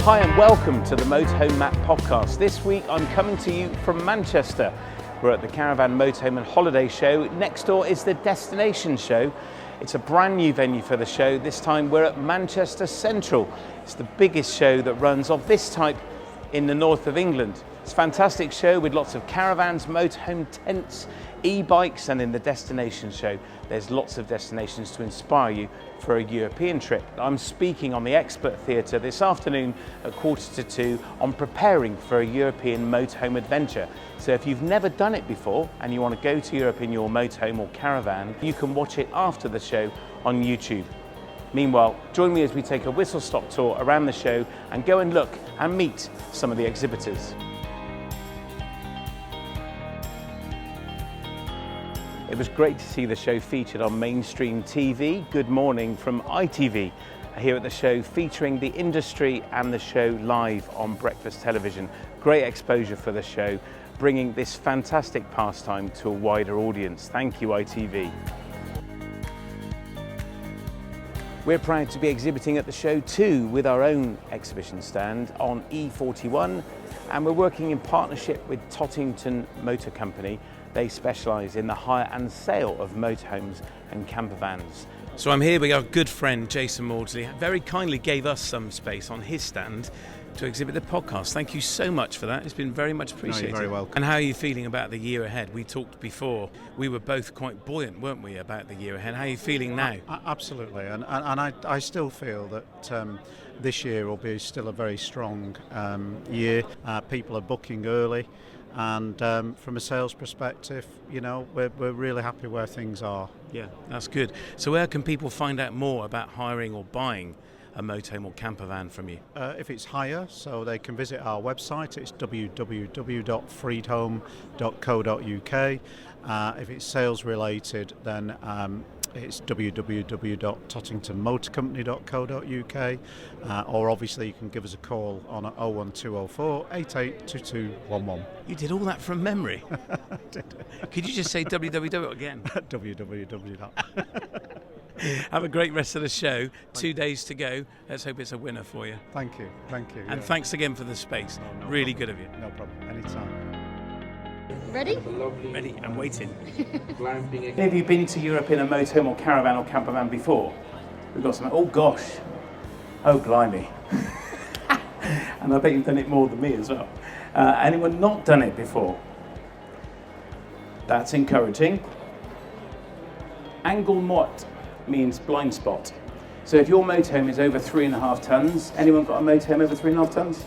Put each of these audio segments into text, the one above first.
Hi and welcome to the Motorhome Map podcast. This week I'm coming to you from Manchester. We're at the Caravan, Motorhome and Holiday Show. Next door is the Destination Show. It's a brand new venue for the show. This time we're at Manchester Central. It's the biggest show that runs of this type in the north of England. It's a fantastic show with lots of caravans, motorhome tents, e-bikes, and in the Destination Show there's lots of destinations to inspire you for a European trip. I'm speaking on the Expert Theatre this afternoon at 1:45 on preparing for a European motorhome adventure. So if you've never done it before and you want to go to Europe in your motorhome or caravan, you can watch it after the show on YouTube. Meanwhile, join me as we take a whistle-stop tour around the show and go and look and meet some of the exhibitors. It was great to see the show featured on mainstream TV. Good morning from ITV, here at the show featuring the industry and the show live on breakfast television. Great exposure for the show, bringing this fantastic pastime to a wider audience. Thank you, ITV. We're proud to be exhibiting at the show too with our own exhibition stand on E41, and we're working in partnership with Tottington Motor Company. They specialise in the hire and sale of motorhomes and campervans. So I'm here with our good friend Jason Maudsley. Very kindly gave us some space on his stand to exhibit the podcast. Thank you so much for that. It's been very much appreciated. No, you're very welcome. And how are you feeling about the year ahead? We talked before. We were both quite buoyant, weren't we, about the year ahead? How are you feeling now? Absolutely. And I still feel that this year will be still a very strong year. People are booking early. And from a sales perspective, you know, we're really happy where things are. Yeah, that's good. So where can people find out more about hiring or buying a motorhome or campervan from you? If it's hire, so they can visit our website. It's www.freedhome.co.uk. If it's sales related, then it's www.tottingtonmotorcompany.co.uk, or obviously you can give us a call on 01204 882211. You did all that from memory? Could you just say www again? www. Have a great rest of the show. 2 days to go. Let's hope it's a winner for you. Thank you. And thanks again for the space. No really problem. Good of you. No problem. Anytime. Ready? Ready and waiting. Have you been to Europe in a motorhome or caravan or campervan before? We've got some. Oh gosh. Oh blimey. And I bet you've done it more than me as well. Anyone not done it before? That's encouraging. Angle mort means blind spot. So if your motorhome is over 3.5 tons, anyone got a motorhome over 3.5 tons?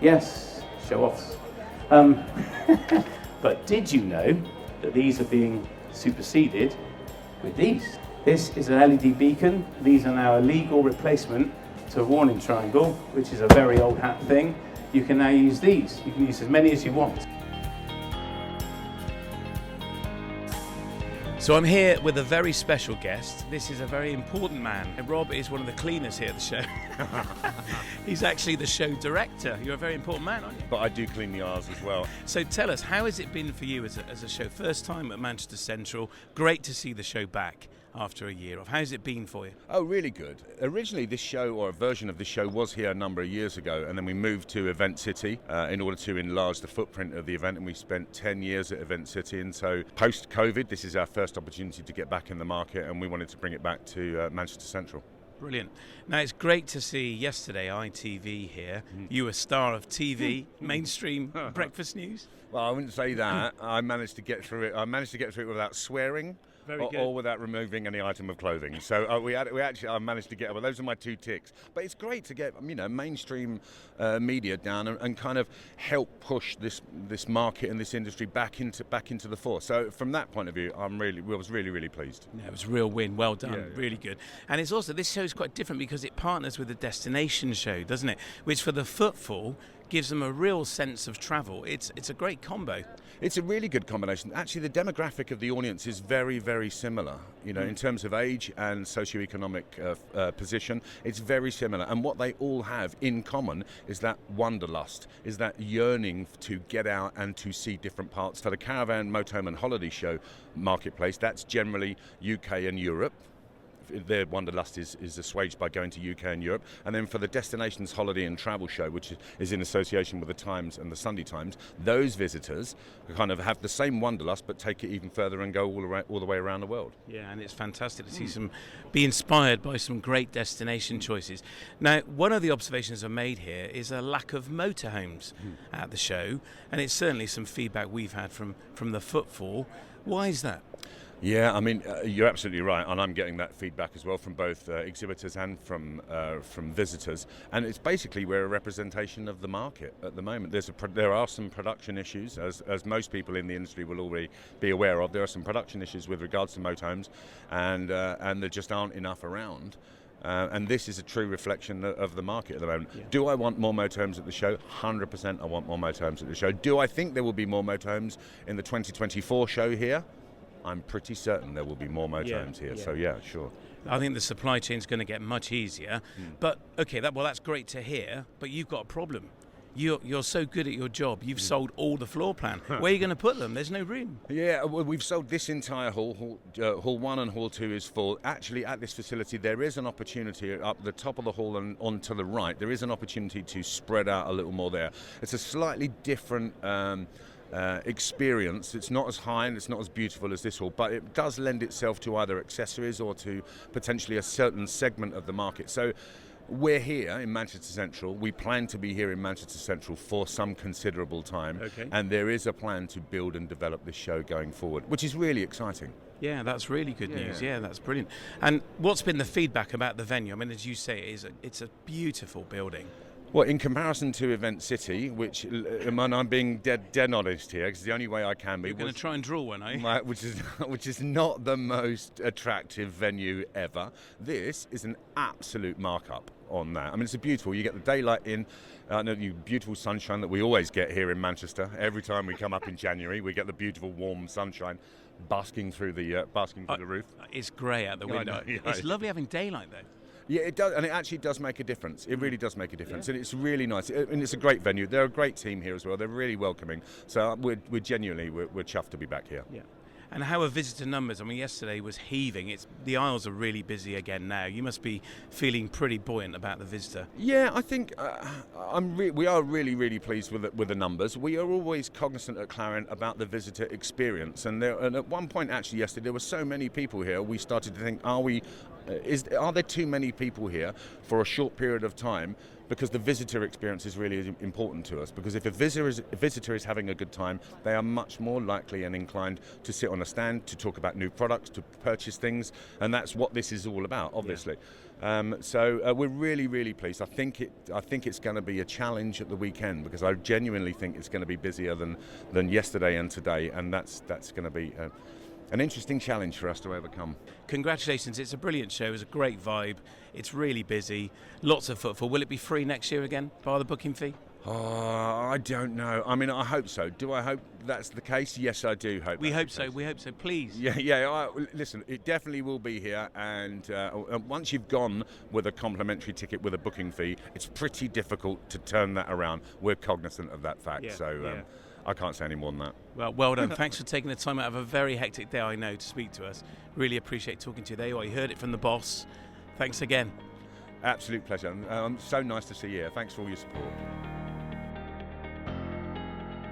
Yes, show offs. But did you know that these are being superseded with these? This is an LED beacon. These are now a legal replacement to a warning triangle, which is a very old hat thing. You can now use these. You can use as many as you want. So I'm here with a very special guest. This is a very important man. Rob is one of the cleaners here at the show. He's actually the show director. You're a very important man, aren't you? But I do clean the R's as well. So tell us, how has it been for you as a show? First time at Manchester Central. Great to see the show back after a year off. How's it been for you? Oh, really good. Originally, this show, or a version of this show, was here a number of years ago, and then we moved to Event City in order to enlarge the footprint of the event, and we spent 10 years at Event City, and so post-COVID, this is our first opportunity to get back in the market, and we wanted to bring it back to Manchester Central. Brilliant. Now, it's great to see yesterday ITV here. You were star of TV, mainstream breakfast news. Well, I wouldn't say that. I managed to get through it. Without swearing. Or without removing any item of clothing. So I managed to get. Well, those are my two ticks. But it's great to get mainstream media down and kind of help push this market and this industry back into the fore. So from that point of view, I was really pleased. Yeah, it was a real win. Well done. Yeah. Really good. And it's also, this show is quite different because it partners with the Destination Show, doesn't it? Which for the footfall gives them a real sense of travel. It's a great combo. It's a really good combination. Actually, the demographic of the audience is very, very similar. In terms of age and socioeconomic position, it's very similar. And what they all have in common is that wanderlust, is that yearning to get out and to see different parts. For the Caravan, Motorhome and Holiday Show marketplace, that's generally UK and Europe. their wanderlust is assuaged by going to UK and Europe. And then for the Destinations Holiday and Travel Show, which is in association with the Times and the Sunday Times, those visitors kind of have the same wanderlust but take it even further and go all the way around the world. Yeah, and it's fantastic to see be inspired by some great destination choices. Now, one of the observations I've made here is a lack of motorhomes at the show, and it's certainly some feedback we've had from the footfall. Why is that? Yeah, I mean, you're absolutely right, and I'm getting that feedback as well from both exhibitors and from visitors. And it's basically we're a representation of the market at the moment. There are some production issues, as most people in the industry will already be aware of. There are some production issues with regards to motorhomes, and there just aren't enough around. And this is a true reflection of the market at the moment. Yeah. Do I want more motorhomes at the show? 100% I want more motorhomes at the show. Do I think there will be more motorhomes in the 2024 show here? I'm pretty certain there will be more motorhomes here. Yeah. So yeah, sure. I think the supply chain's going to get much easier. But okay, that's great to hear. But you've got a problem. You're so good at your job. You've sold all the floor plan. Where are you going to put them? There's no room. Yeah, well, we've sold this entire hall. Hall 1 and Hall 2 is full. Actually, at this facility, there is an opportunity up the top of the hall and on to the right. There is an opportunity to spread out a little more there. It's a slightly different experience. It's not as high and it's not as beautiful as this hall, but it does lend itself to either accessories or to potentially a certain segment of the market. So we're here in Manchester Central. We plan to be here in Manchester Central for some considerable time. Okay. And there is a plan to build and develop this show going forward, which is really exciting. Yeah, that's really good news. Yeah, that's brilliant. And what's been the feedback about the venue? I mean, as you say, it's a beautiful building. Well, in comparison to Event City, which, and I'm being dead honest here, because the only way I can be... You're going to try and draw one, eh? Which is not the most attractive venue ever. This is an absolute markup on that. I mean, it's beautiful. You get the daylight in, the beautiful sunshine that we always get here in Manchester. Every time we come up in January, we get the beautiful warm sunshine basking through the roof. It's grey out the window. It's lovely having daylight, though. Yeah, it does, and it actually does make a difference. It really does make a difference, and it's really nice. And it's a great venue. They're a great team here as well. They're really welcoming. So we're genuinely chuffed to be back here. Yeah. And how are visitor numbers? I mean, yesterday was heaving. The aisles are really busy again now. You must be feeling pretty buoyant about the visitor. Yeah, I think we are really, really pleased with the numbers. We are always cognizant at Clarion about the visitor experience. And at one point, actually, yesterday, there were so many people here, we started to think, are there too many people here for a short period of time? Because the visitor experience is really important to us. Because if a visitor is having a good time, they are much more likely and inclined to sit on a stand, to talk about new products, to purchase things, and that's what this is all about, obviously. Yeah. So we're really, really pleased. I think it's going to be a challenge at the weekend, because I genuinely think it's going to be busier than yesterday and today, and that's going to be an interesting challenge for us to overcome. Congratulations, it's a brilliant show, it's a great vibe, it's really busy, lots of footfall. Will it be free next year again, bar the booking fee? I don't know. I mean, I hope so. Do I hope that's the case? Yes, I do hope. We hope so, please. Yeah. Listen, it definitely will be here, and once you've gone with a complimentary ticket with a booking fee, it's pretty difficult to turn that around. We're cognizant of that fact, I can't say any more than that. Well done. Thanks for taking the time out of a very hectic day, I know, to speak to us. Really appreciate talking to you. There you are. You heard it from the boss. Thanks again. Absolute pleasure. So nice to see you here. Thanks for all your support.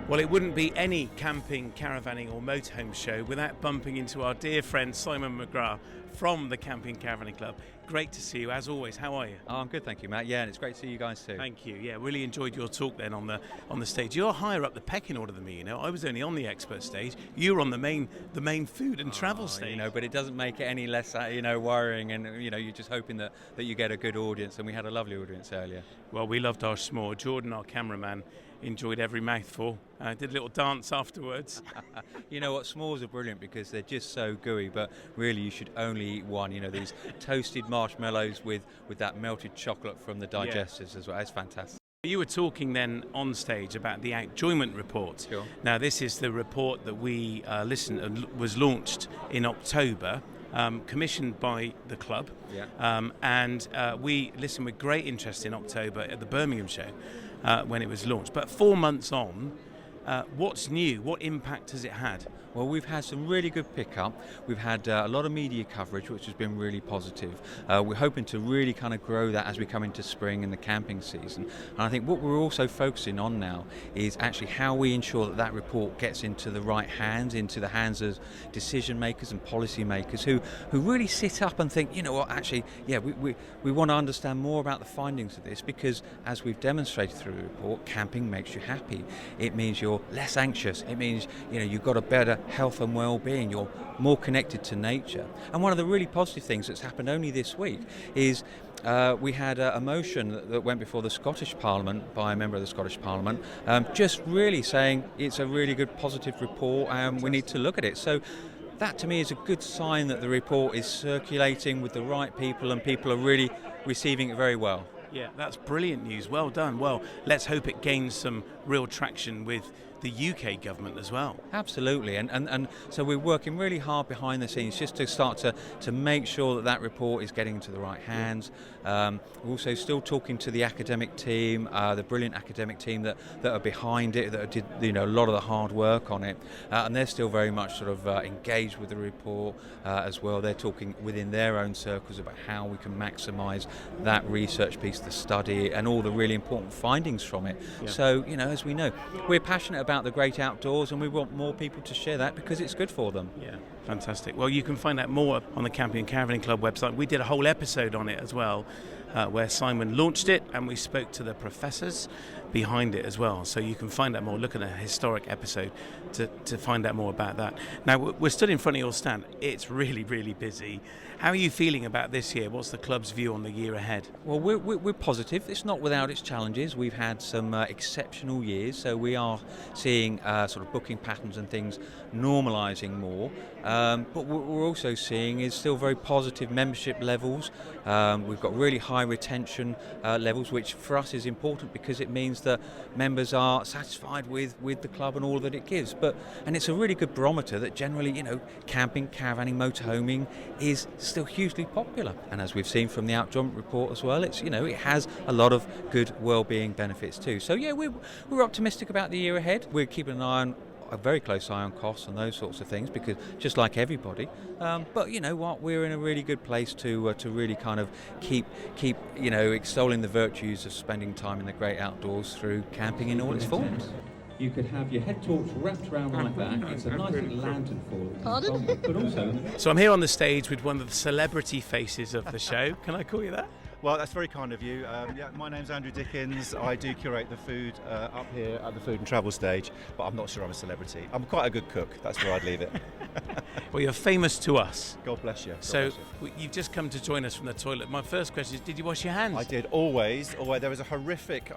Well, it wouldn't be any camping, caravanning or motorhome show without bumping into our dear friend Simon McGrath from the Camping Caravanning Club. Great to see you, as always. How are you? Oh, I'm good, thank you, Matt. Yeah, and it's great to see you guys too. Thank you. Yeah, really enjoyed your talk then on the stage. You're higher up the pecking order than me, you know. I was only on the expert stage. You were on the main food and travel stage. You know, but it doesn't make it any less, worrying, and you're just hoping that you get a good audience, and we had a lovely audience earlier. Well, we loved our s'more. Jordan, our cameraman, enjoyed every mouthful. Did a little dance afterwards. You know what, s'mores are brilliant because they're just so gooey, but really you should only eat one. You know, these toasted marshmallows with that melted chocolate from the digestives as well. It's fantastic. You were talking then on stage about the Outjoyment report. Sure. Now, this is the report that we was launched in October. Commissioned by the club, and we listened with great interest in October at the Birmingham show when it was launched. But 4 months on, What's new? What impact has it had? Well, we've had some really good pickup. We've had a lot of media coverage, which has been really positive. We're hoping to really kind of grow that as we come into spring and the camping season. And I think what we're also focusing on now is actually how we ensure that report gets into the right hands, into the hands of decision makers and policy makers who really sit up and think, you know what, actually, yeah, we want to understand more about the findings of this, because as we've demonstrated through the report, camping makes you happy. It means you're less anxious. It means, you know, you've got a better health and well-being. You're more connected to nature. And one of the really positive things that's happened only this week is we had a motion that went before the Scottish Parliament by a member of the Scottish Parliament, just really saying it's a really good positive report and we need to look at it. So that to me is a good sign that the report is circulating with the right people and people are really receiving it very well. Yeah, that's brilliant news. Well done. Well, let's hope it gains some real traction with the UK government as well. Absolutely, and so we're working really hard behind the scenes just to start to make sure that report is getting into the right hands. We're also still talking to the academic team, the brilliant academic team that are behind it, that did, you know, a lot of the hard work on it, and they're still very much sort of engaged with the report as well. They're talking within their own circles about how we can maximise that research piece, the study, and all the really important findings from it. Yeah. So, you know, as we know, we're passionate about the great outdoors and we want more people to share that because it's good for them. Yeah, fantastic. Well, you can find out more on the Camping and Caravanning Club website. We did a whole episode on it as well, where Simon launched it and we spoke to the professors behind it as well. So you can find out more. Look at a historic episode to find out more about that. Now, we're stood in front of your stand. It's really, really busy. How are you feeling about this year? What's the club's view on the year ahead? Well, we're positive. It's not without its challenges. We've had some exceptional years, so we are seeing sort of booking patterns and things normalising more. But what we're also seeing is still very positive membership levels. We've got really high retention levels, which for us is important because it means that members are satisfied with the club and all that it gives. And it's a really good barometer that generally, you know, camping, caravanning, motorhoming is still hugely popular. And as we've seen from the Outjump report as well, it's, you know, it has a lot of good well-being benefits too. So yeah, we're optimistic about the year ahead. We're keeping an eye on a very close eye on costs and those sorts of things, because just like everybody, but you know what, we're in a really good place to really kind of keep you know, extolling the virtues of spending time in the great outdoors through camping in all its forms. You could have your head torch wrapped around like that. It's a nice little lantern for it. Pardon? But also... So I'm here on the stage with one of the celebrity faces of the show. Can I call you that? Well, that's very kind of you. Yeah, my name's Andrew Dickens. I do curate the food up here at the Food and Travel stage, but I'm not sure I'm a celebrity. I'm quite a good cook. That's where I'd leave it. Well, you're famous to us. God bless you. You've just come to join us from the toilet. My first question is, did you wash your hands? I did, always. There was a horrific,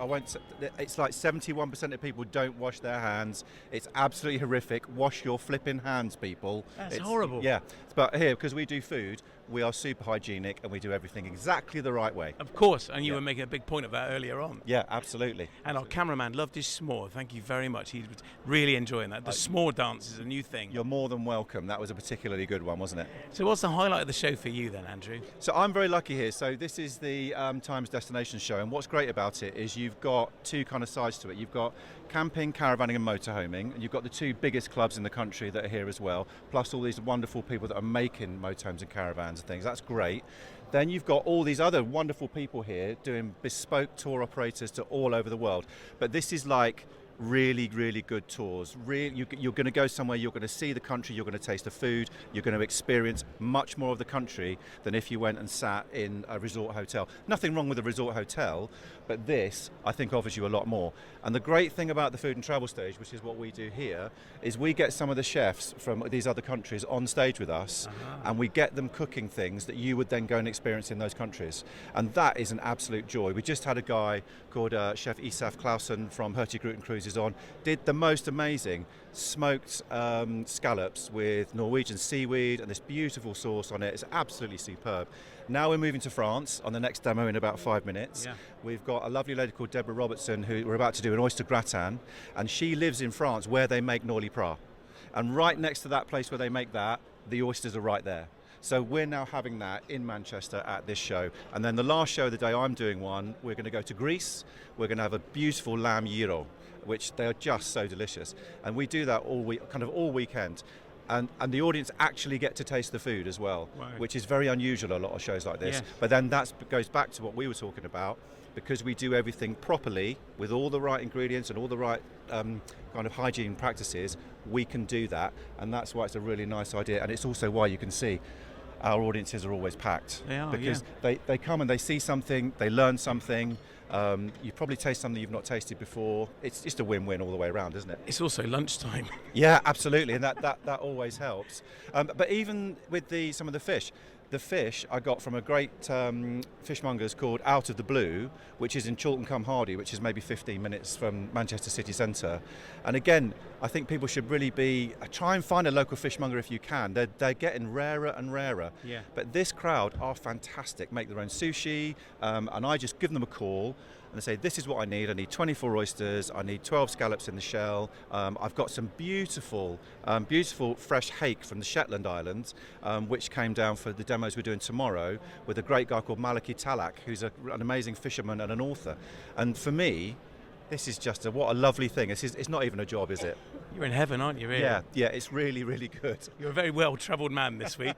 it's like 71% of people don't wash their hands. It's absolutely horrific. Wash your flipping hands, people. It's horrible. Yeah, but here, because we do food, we are super hygienic and we do everything exactly the right way. Of course, and you were making a big point of that earlier on. Yeah, absolutely. And our cameraman loved his s'more. Thank you very much. He was really enjoying that. The s'more dance is a new thing. You're more than welcome. That was a particularly good one, wasn't it? So what's the highlight of the show for you then, Andrew? So I'm very lucky here. So this is the Times Destination Show, and what's great about it is you've got two kind of sides to it. You've got camping, caravanning and motorhoming, and you've got the two biggest clubs in the country that are here as well, plus all these wonderful people that are making motorhomes and caravans and things. That's great. Then you've got all these other wonderful people here doing bespoke tour operators to all over the world. But this is like really, really good tours. You're going to go somewhere, you're going to see the country, you're going to taste the food, you're going to experience much more of the country than if you went and sat in a resort hotel. Nothing wrong with a resort hotel, but this, I think, offers you a lot more. And the great thing about the Food and Travel stage, which is what we do here, is we get some of the chefs from these other countries on stage with us, and we get them cooking things that you would then go and experience in those countries. And that is an absolute joy. We just had a guy called Chef Isaf Clausen from Hurtigruten Cruises on, did the most amazing smoked scallops with Norwegian seaweed and this beautiful sauce on it. It's absolutely superb. Now we're moving to France on the next demo in about 5 minutes. Yeah. We've got a lovely lady called Deborah Robertson who we're about to do an oyster gratin, and she lives in France where they make Norli Prat. And right next to that place where they make that, the oysters are right there. So we're now having that in Manchester at this show. And then the last show of the day, I'm doing one. We're going to go to Greece. We're going to have a beautiful lamb gyro, which they are just so delicious. And we do that all week, kind of all weekend. And the audience actually get to taste the food as well, Right. which is very unusual at a lot of shows like this. Yes. But then that goes back to what we were talking about, because we do everything properly with all the right ingredients and all the right kind of hygiene practices. We can do that, and that's why it's a really nice idea. And it's also why you can see our audiences are always packed. They are, because they come and they see something, they learn something. You probably taste something you've not tasted before. It's just a win-win all the way around, isn't it? It's also lunchtime. Yeah, absolutely, and that always helps. But even with some of the fish I got from a great fishmongers called Out of the Blue, which is in Chorlton-cum-Hardy, which is maybe 15 minutes from Manchester city centre. And again, I think people should really try and find a local fishmonger if you can. They're getting rarer and rarer. Yeah. But this crowd are fantastic, make their own sushi, and I just give them a call. And they say, this is what I need. I need 24 oysters. I need 12 scallops in the shell. I've got some beautiful fresh hake from the Shetland Islands, which came down for the demos we're doing tomorrow with a great guy called Maliki Talak, who's an amazing fisherman and an author. And for me, this is just what a lovely thing. It's not even a job, is it? You're in heaven, aren't you, really? Yeah, it's really, really good. You're a very well-travelled man this week.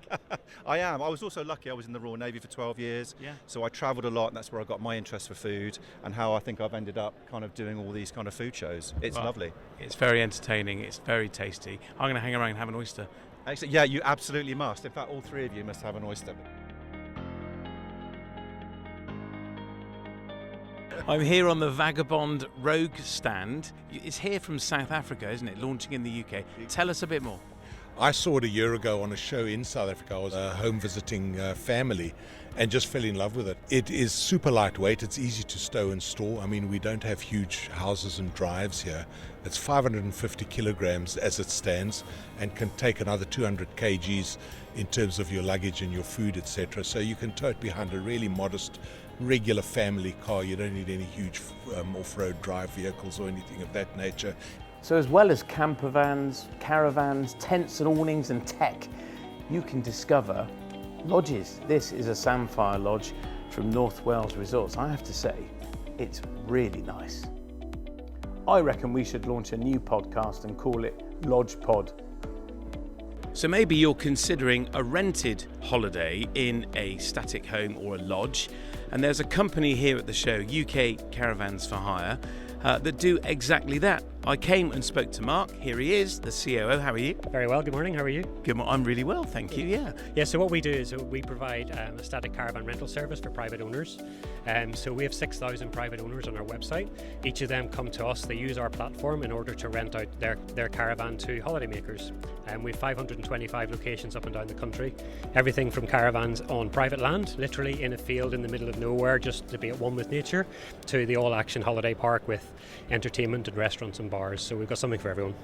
I am. I was also lucky. I was in the Royal Navy for 12 years. Yeah. So I travelled a lot, and that's where I got my interest for food and how I think I've ended up kind of doing all these kind of food shows. It's Well, lovely. It's very entertaining. It's very tasty. I'm going to hang around and have an oyster. Excellent. Yeah, you absolutely must. In fact, all three of you must have an oyster. I'm here on the Vagabond Rogue stand. It's here from South Africa, isn't it? Launching in the UK. Tell us a bit more. I saw it a year ago on a show in South Africa. I was a home visiting family and just fell in love with it. It is super lightweight. It's easy to stow and store. I mean, we don't have huge houses and drives here. It's 550 kilograms as it stands and can take another 200 kgs in terms of your luggage and your food, etc. So you can tow it behind a really modest, regular family car. You don't need any huge off-road drive vehicles or anything of that nature. So as well as camper vans, caravans, tents and awnings and tech, you can discover lodges. This is a Samphire Lodge from North Wales Resorts. I have to say, it's really nice. I reckon we should launch a new podcast and call it Lodge Pod. So maybe you're considering a rented holiday in a static home or a lodge, and there's a company here at the show, UK Caravans for Hire, that do exactly that. I came and spoke to Mark. Here he is, the COO. How are you? Very well. Good morning. How are you? Good morning. I'm really well, thank you. Yeah. Yeah. So what we do is we provide a static caravan rental service for private owners. So we have 6,000 private owners on our website. Each of them come to us. They use our platform in order to rent out their caravan to holidaymakers. We have 525 locations up and down the country. Everything from caravans on private land, literally in a field in the middle of nowhere, just to be at one with nature, to the all-action holiday park with entertainment and restaurants and bars. So we've got something for everyone.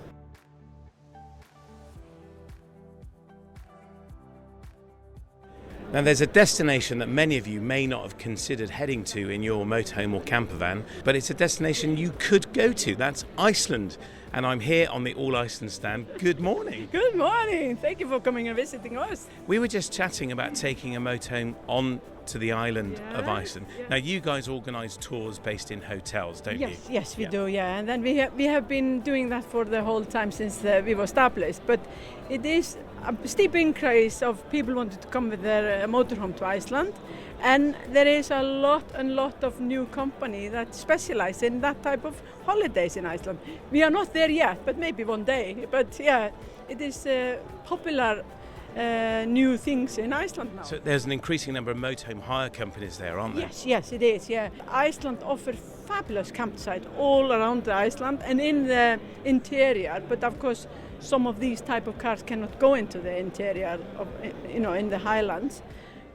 Now there's a destination that many of you may not have considered heading to in your motorhome or camper van, but it's a destination you could go to. That's Iceland. And I'm here on the All Iceland stand. Good morning. Good morning. Thank you for coming and visiting us. We were just chatting about taking a motorhome on to the island of Iceland. Yeah. Now you guys organise tours based in hotels, don't you? Yes, we do. Yeah, and then we have been doing that for the whole time since we were established. But it is a steep increase of people wanting to come with their motorhome to Iceland, and there is a lot of new company that specialize in that type of holidays in Iceland. We are not there yet, but maybe one day. But yeah, it is popular. New things in Iceland now. So there's an increasing number of motorhome hire companies there, aren't there? Yes, it is. Yeah, Iceland offers fabulous campsites all around the Iceland and in the interior. But of course, some of these type of cars cannot go into the interior of, in the highlands.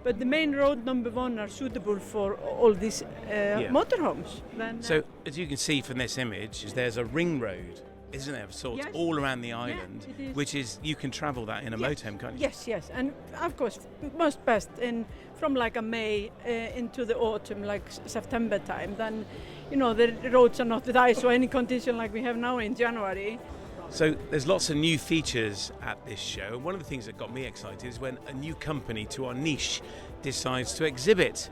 But the main road number 1 are suitable for all these motorhomes. So as you can see from this image, there's a ring road, isn't there, of sorts, all around the island, which is, you can travel that in a motorhome, can't you? Yes, and of course, most best from like a May into the autumn, like September time, then, the roads are not with ice or any condition like we have now in January. So there's lots of new features at this show. One of the things that got me excited is when a new company to our niche decides to exhibit.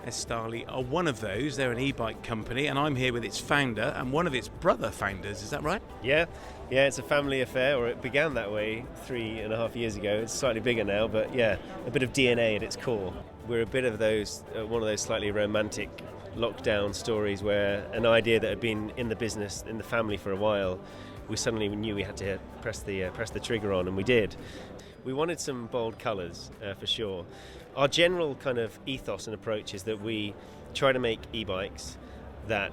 Estali are one of those. They're an e-bike company, and I'm here with its founder and one of its brother founders. Is that right? Yeah, it's a family affair, or it began that way 3.5 years ago. It's slightly bigger now, but yeah, a bit of DNA at its core. We're a bit of those, one of those slightly romantic lockdown stories where an idea that had been in the business, in the family for a while, we suddenly knew we had to press the trigger on, and we did. We wanted some bold colours, for sure. Our general kind of ethos and approach is that we try to make e-bikes that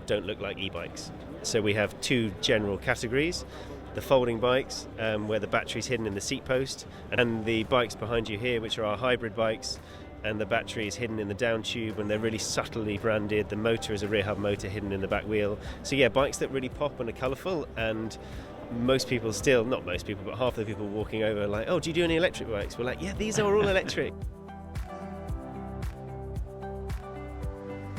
don't look like e-bikes. So we have two general categories: the folding bikes, where the battery's hidden in the seat post, and the bikes behind you here, which are our hybrid bikes, and the battery is hidden in the down tube, and they're really subtly branded. The motor is a rear hub motor hidden in the back wheel. So yeah, bikes that really pop and are colourful, and most people still, not most people, but half the people walking over are like, oh, do you do any electric bikes? We're like, yeah, these are all electric.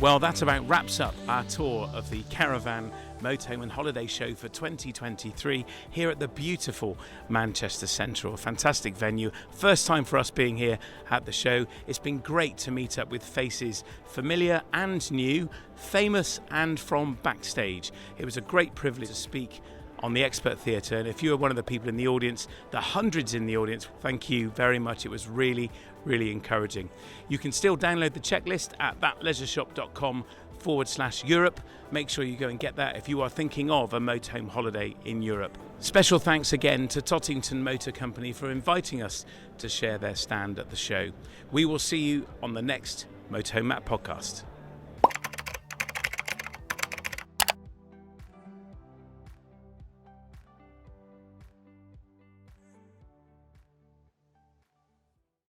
Well, that about wraps up our tour of the Caravan Motorhome and Holiday Show for 2023 here at the beautiful Manchester Central. A fantastic venue. First time for us being here at the show. It's been great to meet up with faces familiar and new, famous and from backstage. It was a great privilege to speak on the Expert Theatre, and if you are one of the people in the audience, the hundreds in the audience, thank you very much. It was really encouraging. You can still download the checklist at thatleisureshop.com/Europe. Make sure you go and get that if you are thinking of a motorhome holiday in Europe. Special thanks again to Tottington Motor Company for inviting us to share their stand at the show. We will see you on the next Motorhome Map podcast.